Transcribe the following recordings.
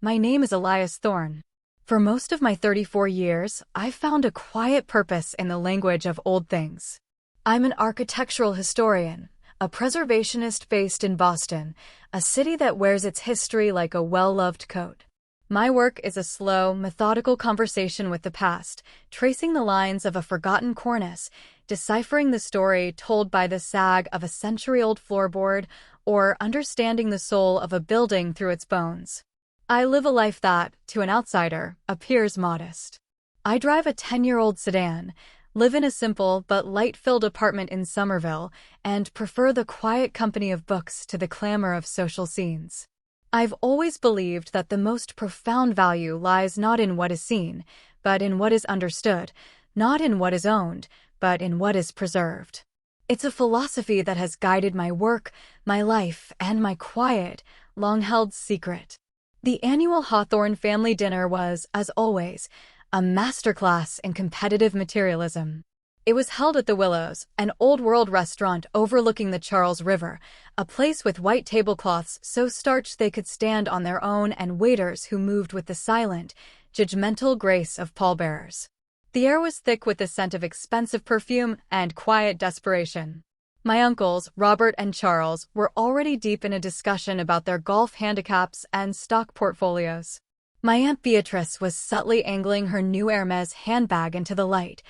my name is Elias Thorne. For most of my 34 years, I've found a quiet purpose in the language of old things. I'm an architectural historian, a preservationist based in Boston, a city that wears its history like a well-loved coat. My work is a slow, methodical conversation with the past, tracing the lines of a forgotten cornice, deciphering the story told by the sag of a century-old floorboard, or understanding the soul of a building through its bones. I live a life that, to an outsider, appears modest. I drive a 10-year-old sedan, live in a simple but light-filled apartment in Somerville, and prefer the quiet company of books to the clamor of social scenes. I've always believed that the most profound value lies not in what is seen, but in what is understood, not in what is owned, but in what is preserved. It's a philosophy that has guided my work, my life, and my quiet, long-held secret. The annual Hawthorne family dinner was, as always, a masterclass in competitive materialism. It was held at the Willows, an old-world restaurant overlooking the Charles River, a place with white tablecloths so starched they could stand on their own and waiters who moved with the silent, judgmental grace of pallbearers. The air was thick with the scent of expensive perfume and quiet desperation. My uncles, Robert and Charles, were already deep in a discussion about their golf handicaps and stock portfolios. My Aunt Beatrice was subtly angling her new Hermes handbag into the light,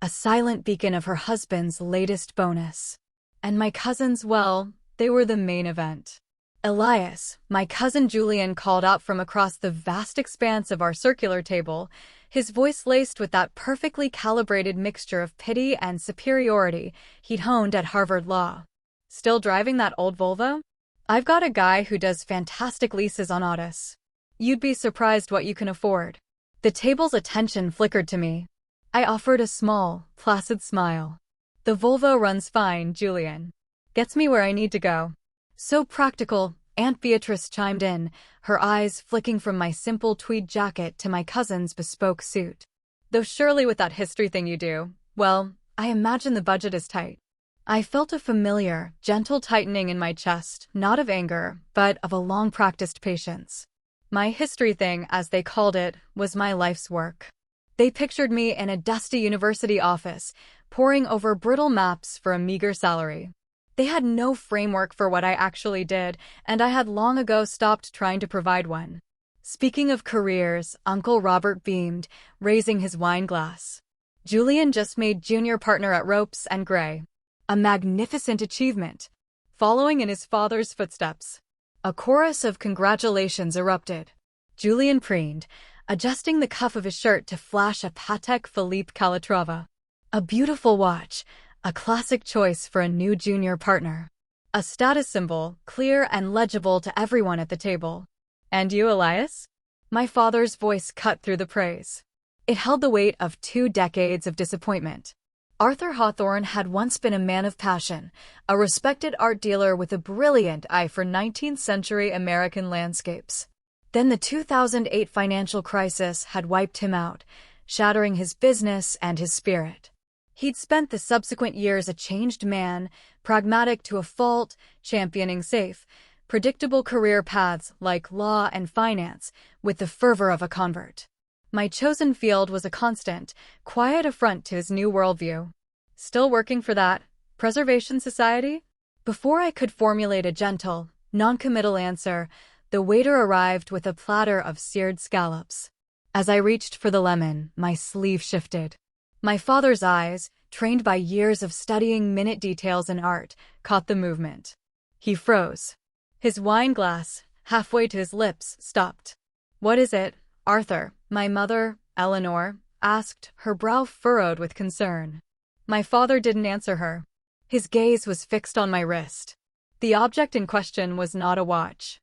a silent beacon of her husband's latest bonus. And my cousins, well, they were the main event. Elias, my cousin Julian, called out from across the vast expanse of our circular table, his voice laced with that perfectly calibrated mixture of pity and superiority he'd honed at Harvard Law. Still driving that old Volvo? I've got a guy who does fantastic leases on Autos. You'd be surprised what you can afford. The table's attention flickered to me. I offered a small, placid smile. The Volvo runs fine, Julian. Gets me where I need to go. So practical, Aunt Beatrice chimed in, her eyes flicking from my simple tweed jacket to my cousin's bespoke suit. Though surely with that history thing you do, well, I imagine the budget is tight. I felt a familiar, gentle tightening in my chest, not of anger, but of a long-practiced patience. My history thing, as they called it, was my life's work. They pictured me in a dusty university office, poring over brittle maps for a meager salary. They had no framework for what I actually did, and I had long ago stopped trying to provide one. Speaking of careers, Uncle Robert beamed, raising his wine glass. Julian just made junior partner at Ropes and Gray. A magnificent achievement. Following in his father's footsteps. A chorus of congratulations erupted. Julian preened, adjusting the cuff of his shirt to flash a Patek Philippe Calatrava. A beautiful watch, a classic choice for a new junior partner. A status symbol, clear and legible to everyone at the table. And you, Elias? My father's voice cut through the praise. It held the weight of 2 decades of disappointment. Arthur Hawthorne had once been a man of passion, a respected art dealer with a brilliant eye for 19th-century American landscapes. Then the 2008 financial crisis had wiped him out, shattering his business and his spirit. He'd spent the subsequent years a changed man, pragmatic to a fault, championing safe, predictable career paths like law and finance, with the fervor of a convert. My chosen field was a constant, quiet affront to his new worldview. Still working for that preservation society? Before I could formulate a gentle, non-committal answer, the waiter arrived with a platter of seared scallops. As I reached for the lemon, my sleeve shifted. My father's eyes, trained by years of studying minute details in art, caught the movement. He froze. His wine glass, halfway to his lips, stopped. "What is it, Arthur?" my mother, Eleanor, asked, her brow furrowed with concern. My father didn't answer her. His gaze was fixed on my wrist. The object in question was not a watch.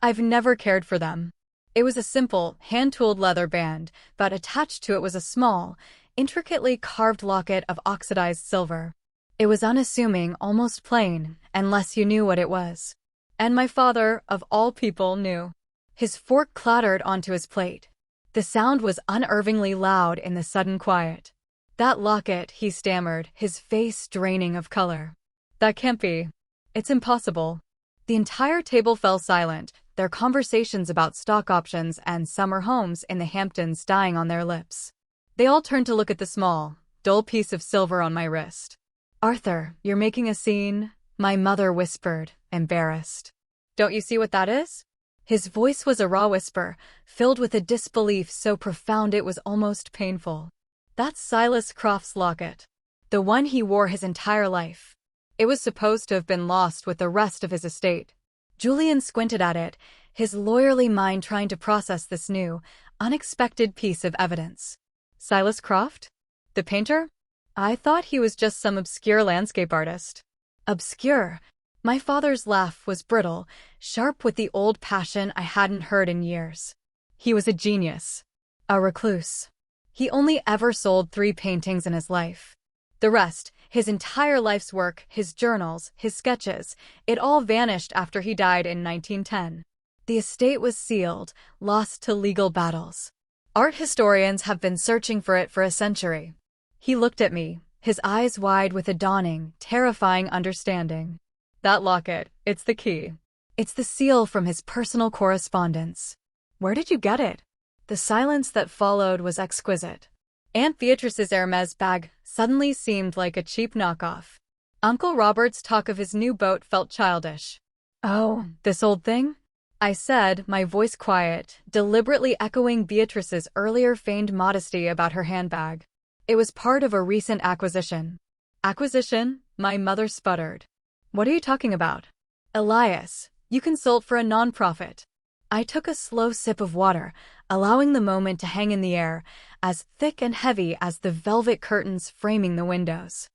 I've never cared for them. It was a simple, hand-tooled leather band, but attached to it was a small, intricately carved locket of oxidized silver. It was unassuming, almost plain, unless you knew what it was. And my father, of all people, knew. His fork clattered onto his plate. The sound was unnervingly loud in the sudden quiet. "That locket," he stammered, his face draining of color. "That can't be. It's impossible." The entire table fell silent, their conversations about stock options and summer homes in the Hamptons dying on their lips. They all turned to look at the small, dull piece of silver on my wrist. "Arthur, you're making a scene," my mother whispered, embarrassed. "Don't you see what that is?" His voice was a raw whisper, filled with a disbelief so profound it was almost painful. "That's Silas Croft's locket. The one he wore his entire life. It was supposed to have been lost with the rest of his estate." Julian squinted at it, his lawyerly mind trying to process this new, unexpected piece of evidence. "Silas Croft? The painter? I thought he was just some obscure landscape artist." Obscure? My father's laugh was brittle, sharp with the old passion I hadn't heard in years. "He was a genius. A recluse. He only ever sold 3 paintings in his life. The rest, his entire life's work, his journals, his sketches, it all vanished after he died in 1910. The estate was sealed, lost to legal battles. Art historians have been searching for it for a century." He looked at me, his eyes wide with a dawning, terrifying understanding. "That locket, it's the key. It's the seal from his personal correspondence." "Where did you get it?" The silence that followed was exquisite. Aunt Beatrice's Hermes bag suddenly seemed like a cheap knockoff. Uncle Robert's talk of his new boat felt childish. "Oh, this old thing?" I said, my voice quiet, deliberately echoing Beatrice's earlier feigned modesty about her handbag. "It was part of a recent acquisition." "Acquisition?" My mother sputtered. "What are you talking about?" "Elias, you consult for a nonprofit." I took a slow sip of water, allowing the moment to hang in the air, as thick and heavy as the velvet curtains framing the windows.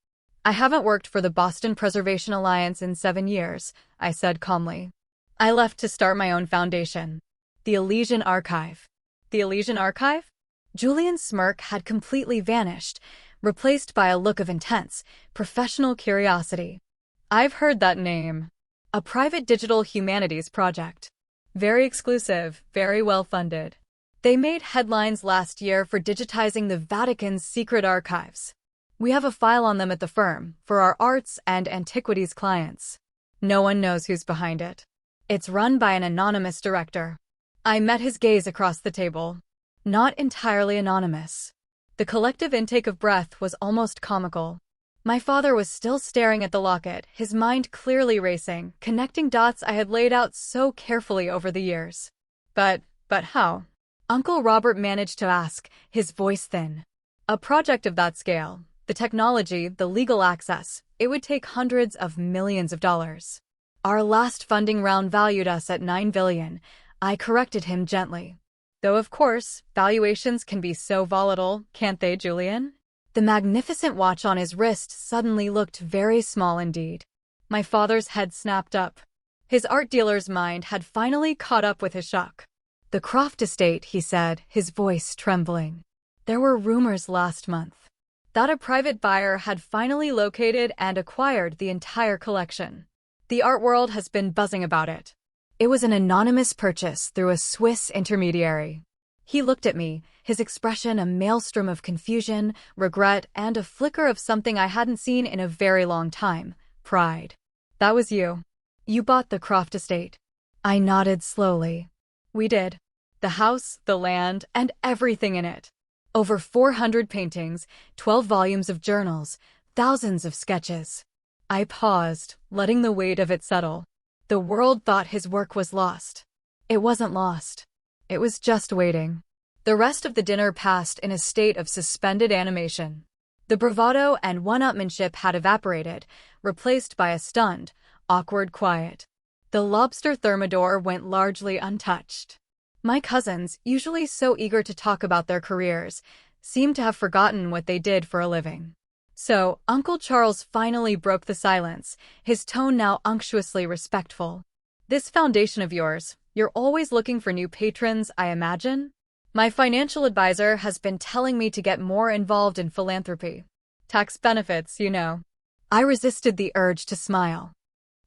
"I haven't worked for the Boston Preservation Alliance in 7 years, I said calmly. "I left to start my own foundation. The Elysian Archive." "The Elysian Archive?" Julian's smirk had completely vanished, replaced by a look of intense, professional curiosity. "I've heard that name. A private digital humanities project. Very exclusive, very well-funded. They made headlines last year for digitizing the Vatican's secret archives. We have a file on them at the firm, for our arts and antiquities clients. No one knows who's behind it. It's run by an anonymous director." I met his gaze across the table. Not entirely anonymous. The collective intake of breath was almost comical. My father was still staring at the locket, his mind clearly racing, connecting dots I had laid out so carefully over the years. But how?" Uncle Robert managed to ask, his voice thin. "A project of that scale, the technology, the legal access, it would take hundreds of millions of dollars. Our last funding round valued us at $9 billion, I corrected him gently. Though of course, valuations can be so volatile, can't they, Julian?" The magnificent watch on his wrist suddenly looked very small indeed. My father's head snapped up. His art dealer's mind had finally caught up with his shock. "The Croft estate," he said, his voice trembling. "There were rumors last month that a private buyer had finally located and acquired the entire collection. The art world has been buzzing about it. It was an anonymous purchase through a Swiss intermediary." He looked at me, his expression a maelstrom of confusion, regret, and a flicker of something I hadn't seen in a very long time, pride. "That was you. You bought the Croft estate." I nodded slowly. "We did. The house, the land, and everything in it. Over 400 paintings, 12 volumes of journals, thousands of sketches." I paused, letting the weight of it settle. The world thought his work was lost. It wasn't lost. It was just waiting. The rest of the dinner passed in a state of suspended animation. The bravado and one-upmanship had evaporated, replaced by a stunned, awkward quiet. The lobster thermidor went largely untouched. My cousins, usually so eager to talk about their careers, seemed to have forgotten what they did for a living. So, Uncle Charles finally broke the silence, his tone now unctuously respectful. "This foundation of yours, you're always looking for new patrons, I imagine? My financial advisor has been telling me to get more involved in philanthropy. Tax benefits, you know." I resisted the urge to smile.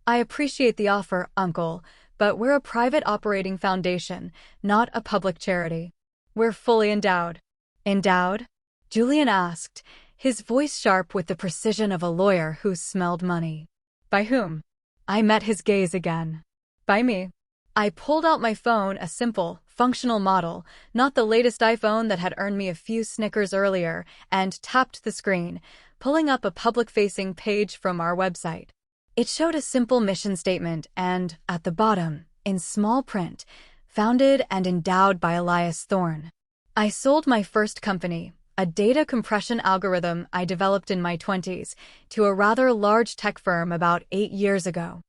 "I appreciate the offer, Uncle, but we're a private operating foundation, not a public charity. We're fully endowed." "Endowed?" Julian asked, his voice sharp with the precision of a lawyer who smelled money. "By whom?" I met his gaze again. By me. I pulled out my phone, a simple, functional model, not the latest iPhone that had earned me a few Snickers earlier, and tapped the screen, pulling up a public-facing page from our website. It showed a simple mission statement and, at the bottom, in small print, founded and endowed by Elias Thorne. I sold my first company, a data compression algorithm I developed in my 20s, to a rather large tech firm about 8 years ago.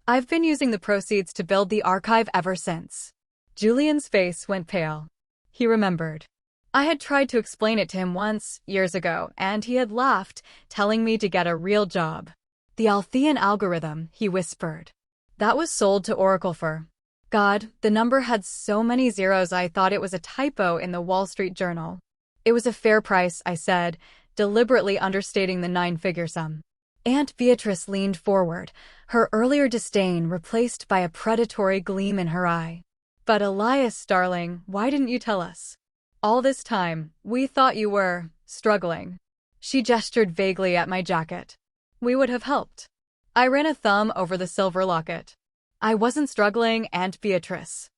I've been using the proceeds to build the archive ever since. Julian's face went pale. He remembered. I had tried to explain it to him once, years ago, and he had laughed, telling me to get a real job. The Althean algorithm, he whispered. That was sold to Oracle for. God, the number had so many zeros I thought it was a typo in the Wall Street Journal. It was a fair price, I said, deliberately understating the 9-figure sum. Aunt Beatrice leaned forward, her earlier disdain replaced by a predatory gleam in her eye. But Elias, darling, why didn't you tell us? All this time, we thought you were struggling. She gestured vaguely at my jacket. We would have helped. I ran a thumb over the silver locket. I wasn't struggling, Aunt Beatrice.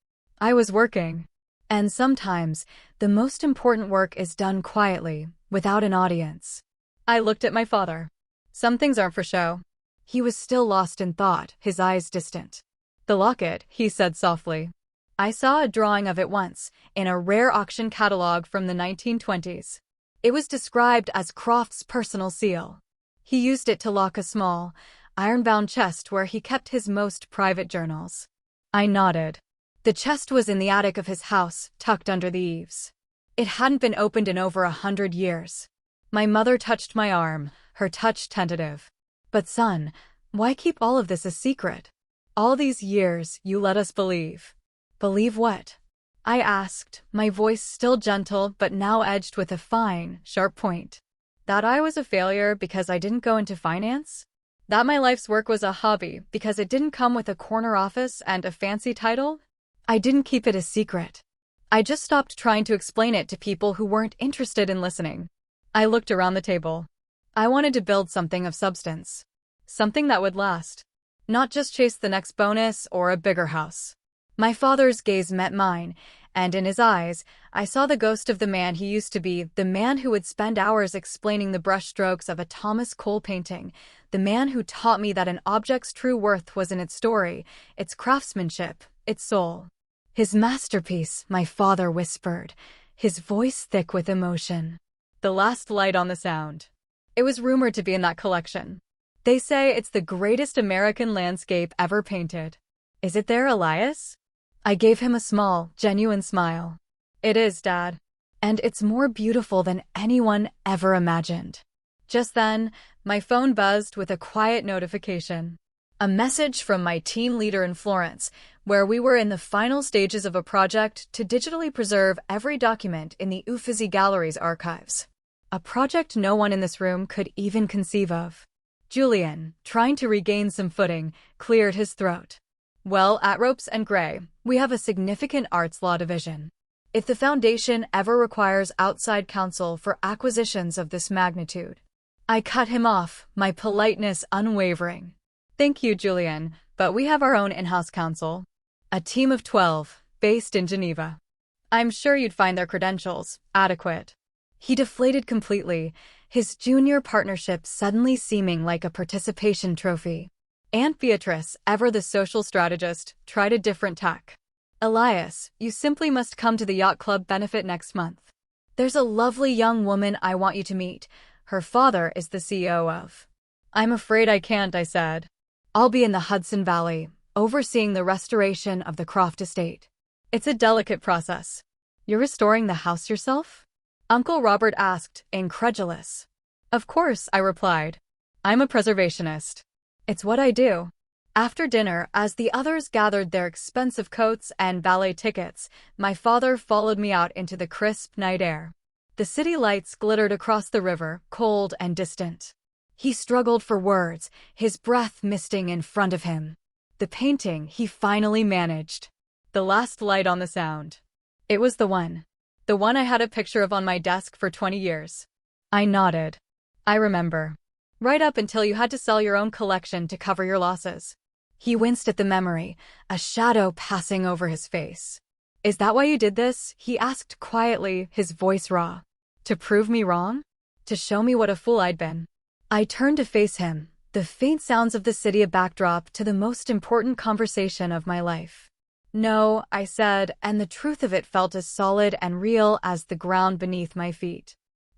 I was working. And sometimes, the most important work is done quietly, without an audience. I looked at my father. Some things aren't for show. He was still lost in thought, his eyes distant. The locket, he said softly. I saw a drawing of it once, in a rare auction catalog from the 1920s. It was described as Croft's personal seal. He used it to lock a small, iron-bound chest where he kept his most private journals. I nodded. The chest was in the attic of his house, tucked under the eaves. It hadn't been opened in over 100 years. My mother touched my arm, her touch tentative. But son, why keep all of this a secret? All these years, you let us believe. Believe what? I asked, my voice still gentle but now edged with a fine, sharp point. That I was a failure because I didn't go into finance? That my life's work was a hobby because it didn't come with a corner office and a fancy title? I didn't keep it a secret. I just stopped trying to explain it to people who weren't interested in listening. I looked around the table. I wanted to build something of substance. Something that would last. Not just chase the next bonus or a bigger house. My father's gaze met mine, and in his eyes, I saw the ghost of the man he used to be, the man who would spend hours explaining the brushstrokes of a Thomas Cole painting, the man who taught me that an object's true worth was in its story, its craftsmanship, its soul. His masterpiece, my father whispered, his voice thick with emotion. The last light on the sound. It was rumored to be in that collection. They say it's the greatest American landscape ever painted. Is it there, Elias? I gave him a small, genuine smile. It is, Dad. And it's more beautiful than anyone ever imagined. Just then, my phone buzzed with a quiet notification. A message from my team leader in Florence, where we were in the final stages of a project to digitally preserve every document in the Uffizi Gallery's archives. A project no one in this room could even conceive of. Julian, trying to regain some footing, cleared his throat. Well, at Ropes and Gray, we have a significant arts law division. If the foundation ever requires outside counsel for acquisitions of this magnitude. I cut him off, my politeness unwavering. Thank you, Julian, but we have our own in-house counsel. A team of 12, based in Geneva. I'm sure you'd find their credentials adequate. He deflated completely, his junior partnership suddenly seeming like a participation trophy. Aunt Beatrice, ever the social strategist, tried a different tack. Elias, you simply must come to the yacht club benefit next month. There's a lovely young woman I want you to meet. Her father is the CEO of. I'm afraid I can't, I said. I'll be in the Hudson Valley, overseeing the restoration of the Croft estate. It's a delicate process. You're restoring the house yourself? Uncle Robert asked, incredulous. Of course, I replied. I'm a preservationist. It's what I do. After dinner, as the others gathered their expensive coats and ballet tickets, my father followed me out into the crisp night air. The city lights glittered across the river, cold and distant. He struggled for words, his breath misting in front of him. The painting he finally managed. The last light on the sound. It was the one. The one I had a picture of on my desk for 20 years. I nodded. I remember. Right up until you had to sell your own collection to cover your losses. He winced at the memory, a shadow passing over his face. "Is that why you did this?" he asked quietly, his voice raw. "To prove me wrong? To show me what a fool I'd been?" I turned to face him, the faint sounds of the city a backdrop to the most important conversation of my life. "No," I said, and the truth of it felt as solid and real as the ground beneath my feet.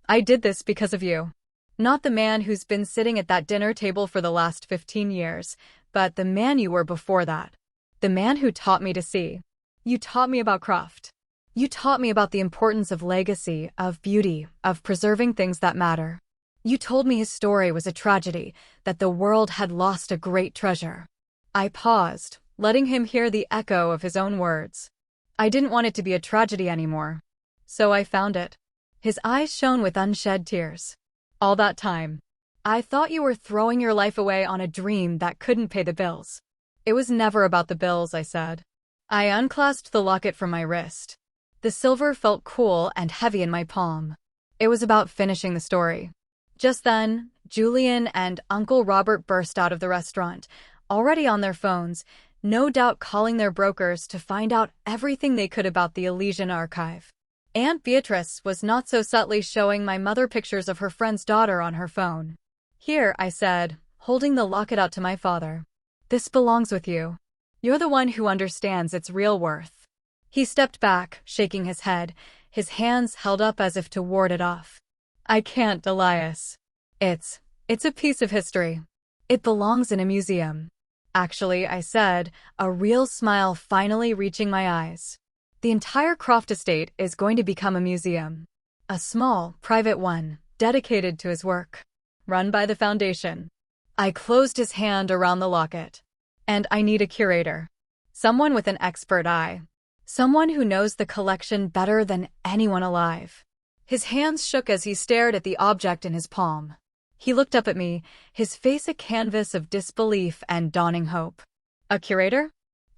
"I did this because of you. Not the man who's been sitting at that dinner table for the last 15 years, but the man you were before that. The man who taught me to see. You taught me about Croft. You taught me about the importance of legacy, of beauty, of preserving things that matter. You told me his story was a tragedy, that the world had lost a great treasure." I paused, letting him hear the echo of his own words. "I didn't want it to be a tragedy anymore. So I found it." His eyes shone with unshed tears. "All that time, I thought you were throwing your life away on a dream that couldn't pay the bills." "It was never about the bills," I said. I unclasped the locket from my wrist. The silver felt cool and heavy in my palm. It was about finishing the story. Just then, Julian and Uncle Robert burst out of the restaurant, already on their phones, no doubt calling their brokers to find out everything they could about the Elysian archive. Aunt Beatrice was not so subtly showing my mother pictures of her friend's daughter on her phone. "Here," I said, holding the locket out to my father. "This belongs with you. You're the one who understands its real worth." He stepped back, shaking his head, his hands held up as if to ward it off. "I can't, Elias. It's a piece of history. It belongs in a museum." "Actually," I said, a real smile finally reaching my eyes. "The entire Croft estate is going to become a museum. A small, private one, dedicated to his work. Run by the foundation." I closed his hand around the locket. "And I need a curator. Someone with an expert eye. Someone who knows the collection better than anyone alive." His hands shook as he stared at the object in his palm. He looked up at me, his face a canvas of disbelief and dawning hope. "A curator?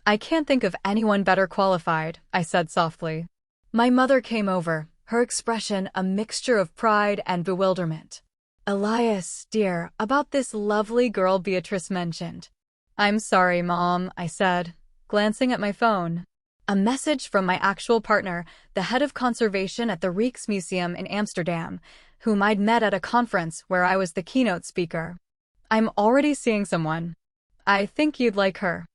I can't think of anyone better qualified," I said softly. My mother came over, her expression a mixture of pride and bewilderment. "Elias, dear, about this lovely girl Beatrice mentioned." "I'm sorry, Mom," I said, glancing at my phone. A message from my actual partner, the head of conservation at the Rijksmuseum in Amsterdam, whom I'd met at a conference where I was the keynote speaker. "I'm already seeing someone. I think you'd like her.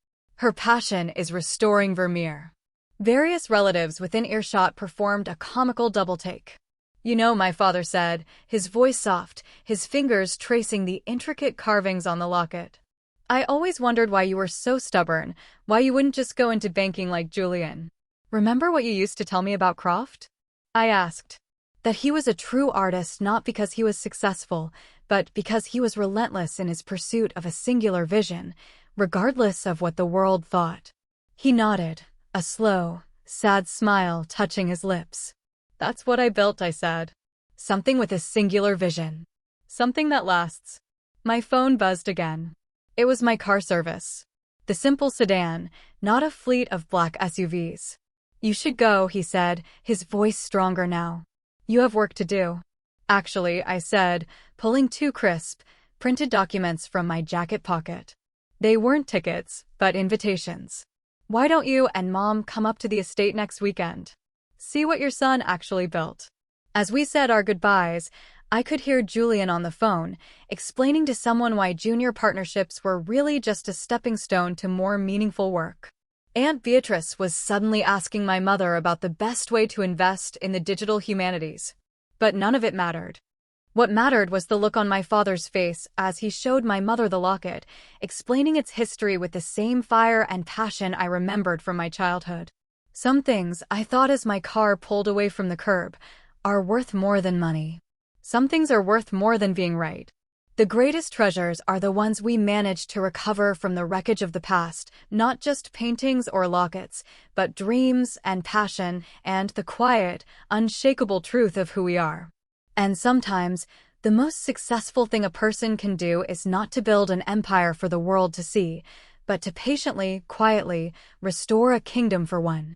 Her passion is restoring Vermeer." Various relatives within earshot performed a comical double-take. "You know," my father said, his voice soft, his fingers tracing the intricate carvings on the locket. "I always wondered why you were so stubborn, why you wouldn't just go into banking like Julian. Remember what you used to tell me about Croft?" I asked. "That he was a true artist not because he was successful, but because he was relentless in his pursuit of a singular vision, regardless of what the world thought." He nodded, a slow, sad smile touching his lips. "That's what I built," I said. "Something with a singular vision. Something that lasts." My phone buzzed again. It was my car service. The simple sedan, not a fleet of black SUVs. "You should go," he said, his voice stronger now. "You have work to do." "Actually," I said, pulling two crisp, printed documents from my jacket pocket. They weren't tickets, but invitations. "Why don't you and Mom come up to the estate next weekend? See what your son actually built." As we said our goodbyes, I could hear Julian on the phone, explaining to someone why junior partnerships were really just a stepping stone to more meaningful work. Aunt Beatrice was suddenly asking my mother about the best way to invest in the digital humanities. But none of it mattered. What mattered was the look on my father's face as he showed my mother the locket, explaining its history with the same fire and passion I remembered from my childhood. Some things, I thought as my car pulled away from the curb, are worth more than money. Some things are worth more than being right. The greatest treasures are the ones we manage to recover from the wreckage of the past, not just paintings or lockets, but dreams and passion and the quiet, unshakable truth of who we are. And sometimes, the most successful thing a person can do is not to build an empire for the world to see, but to patiently, quietly, restore a kingdom for one.